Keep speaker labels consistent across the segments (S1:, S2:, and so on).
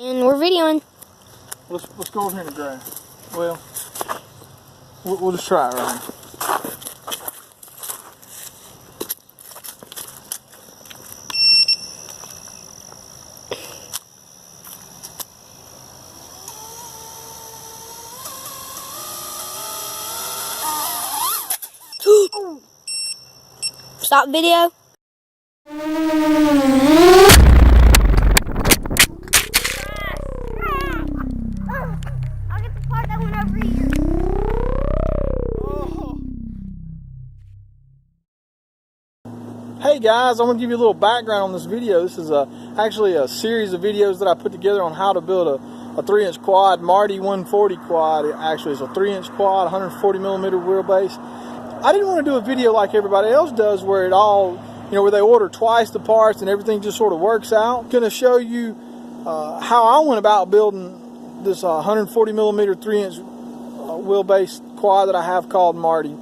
S1: And we're videoing.
S2: Let's go over here in the grass. Well, we'll just try it right here.
S1: Stop video. I'll get the part that went over here.
S2: Hey guys, I'm going to give you a little background on this video. This is actually a series of videos that I put together on how to build a 3-inch quad, Marty 140 quad. It actually is a 3-inch quad, 140mm wheelbase. I didn't want to do a video like everybody else does where it all, where they order twice the parts and everything just sort of works out. I'm going to show you how I went about building this 140mm 3-inch wheelbase quad that I have called Marty.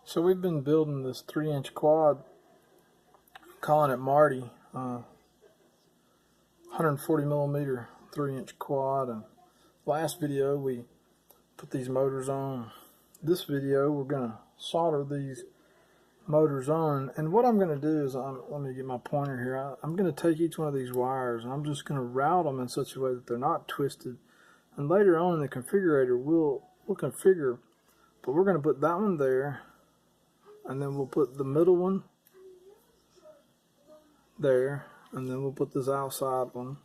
S2: So we've been building this 3-inch quad, calling it Marty, 140mm 3-inch quad. And last video we put these motors on. This video we're gonna solder these motors on, and what I'm gonna do is, let me get my pointer here. I'm gonna take each one of these wires and I'm just gonna route them in such a way that they're not twisted. And later on in the configurator we'll configure, but we're gonna put that one there, and then we'll put the middle one there, and then we'll put this outside one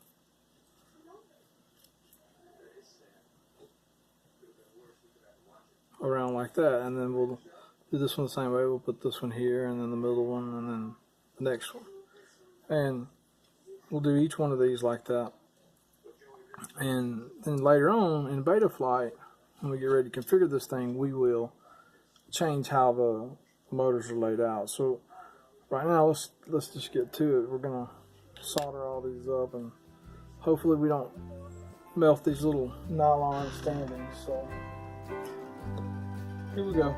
S2: around like that, and then we'll do this one the same way. We'll put this one here, and then the middle one, and then the next one, and we'll do each one of these like that. And then later on in beta flight, when we get ready to configure this thing, we will change how the motors are laid out. So right now let's just get to it. We're gonna solder all these up, and hopefully we don't melt these little nylon standings. So here we go.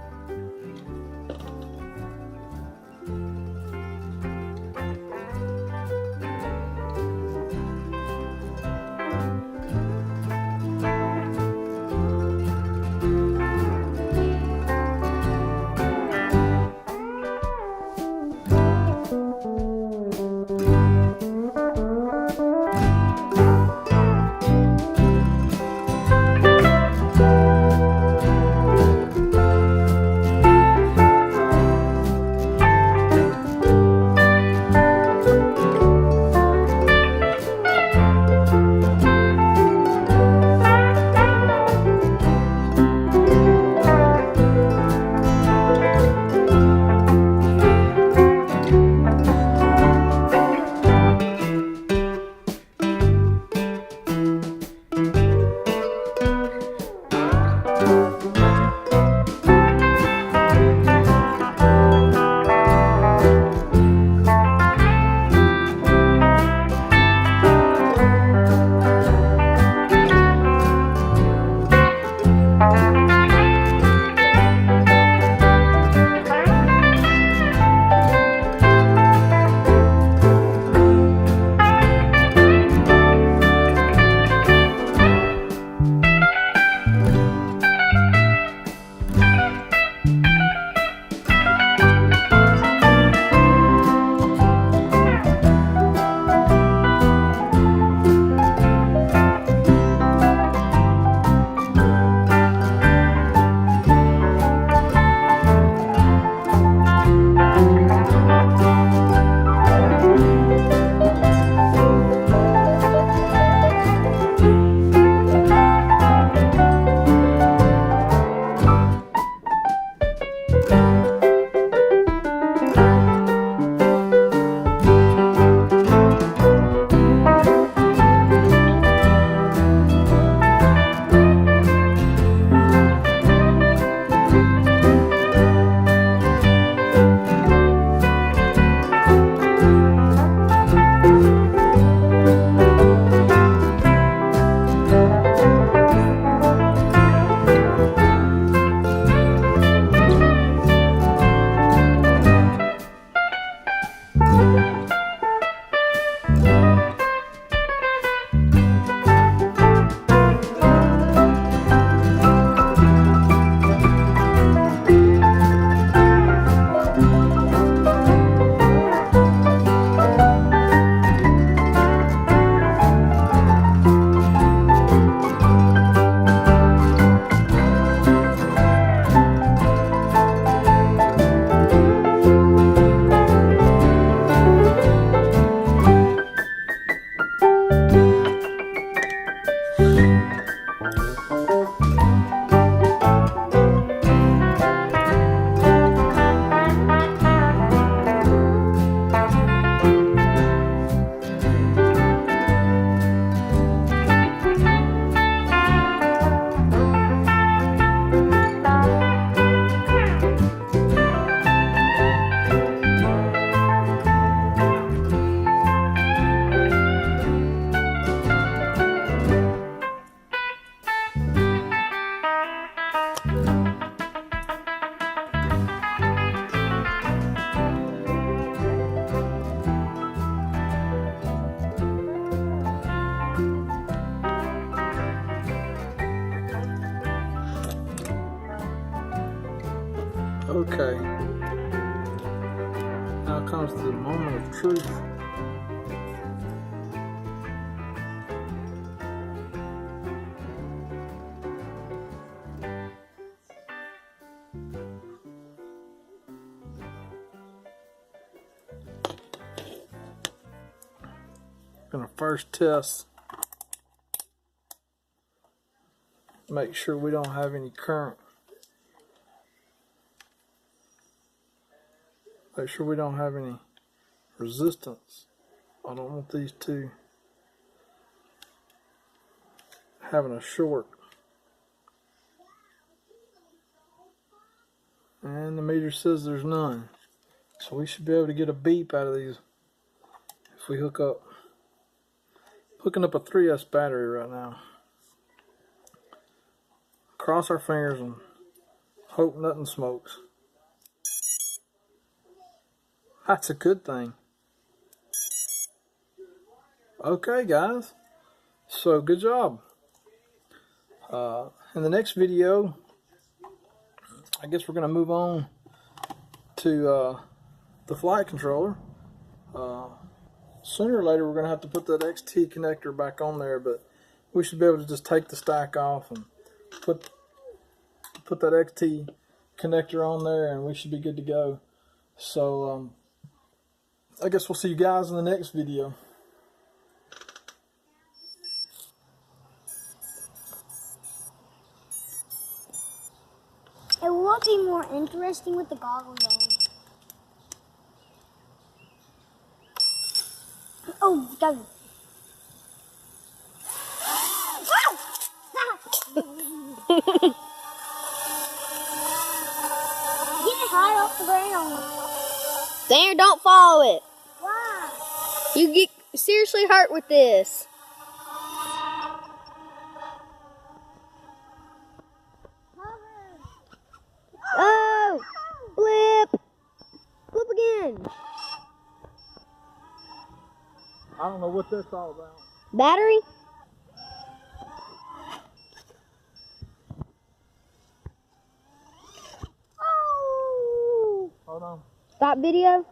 S2: guys the moment of truth. Gonna first test, make sure we don't have any current. Make sure we don't have any resistance. I don't want these two having a short. And the meter says there's none. So we should be able to get a beep out of these if we hooking up a 3S battery right now. Cross our fingers and hope nothing smokes. That's a good thing. Okay, guys. So, good job. In the next video, I guess we're going to move on to the flight controller. Sooner or later, we're going to have to put that XT connector back on there, but we should be able to just take the stack off and put that XT connector on there, and we should be good to go. So, I guess we'll see you guys in the next video.
S1: It will be more interesting with the goggles on. Oh, done. Get it high off the ground.
S3: Dang, don't follow it.
S1: Why?
S3: You get seriously hurt with this. Oh, flip. Flip again.
S2: I don't know what that's all about.
S3: Battery?
S1: Oh!
S2: Hold on.
S3: Stop video.